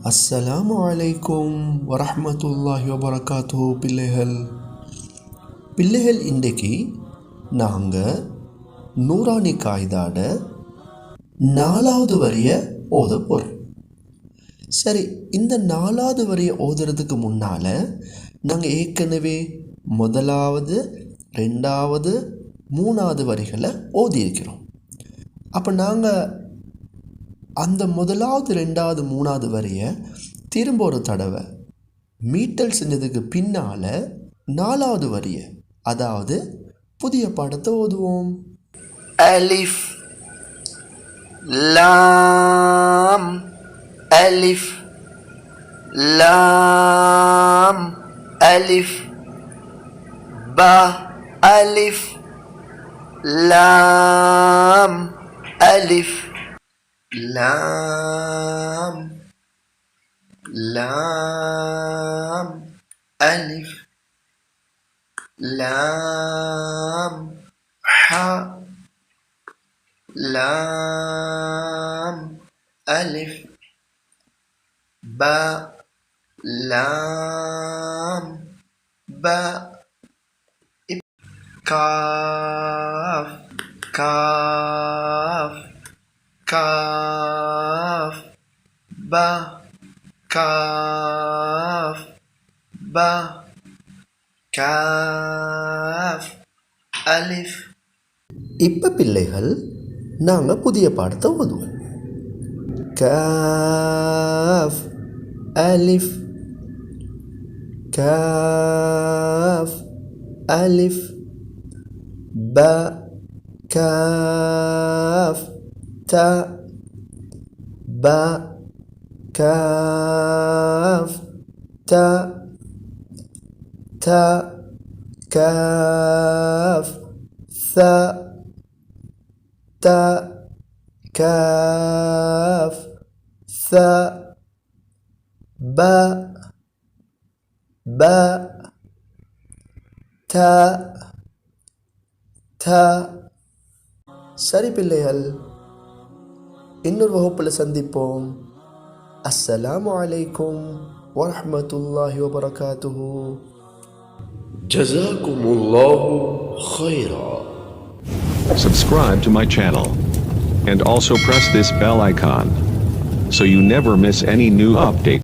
அஸ்ஸலாமு அலைக்கும் வரஹ்மத்துல்லாஹி வபரகாத்துஹு. பிள்ளைகள் இன்றைக்கு நாங்கள் நூரானி காய்தாட 4வது வரியை ஓத போகிறோம். சரி, இந்த 4வது வரியை ஓதுறதுக்கு முன்னால் நாங்கள் ஏற்கனவே 1வது 2வது 3வது வரிகளை ஓதியிருக்கிறோம். அப்போ நாங்கள் அந்த 1வது 2வது 3வது வரியை திரும்ப ஒரு தடவை மீட்டல் செஞ்சதுக்கு பின்னால் 4வது வரியை, அதாவது புதிய பாடத்தை ஓதுவோம். அலிஃப் லாம் அலிஃப் லாம் அலிஃப் பா அலிஃப் லாம் அலிஃப் லாம் லாம் அலிஃப் லாம் ஹா லாம் அலிஃப் பா லாம் பா காஃப் காஃப் காஃப் பா காஃப் பா காஃப் அலிஃப். இப்போ பிள்ளைகள் நாங்கள் புதிய பாடத்தை ஓதுவோம். காஃப் அலிஃப் காஃப் அலிஃப் பா காஃப் தா பா காஃப் தா தா காஃப் ثا تا كاف ثا با با تا تا. சரி பிள்ளைகள், இன்னொரு வகுப்பில் சந்திப்போம். அஸ்ஸலாமு அலைக்கும் வரஹ்மத்துல்லாஹி வபரகாத்துஹு. ஜஸாக்குமுல்லாஹு ஹைரா. Subscribe to my channel and also press this bell icon so you never miss any new update.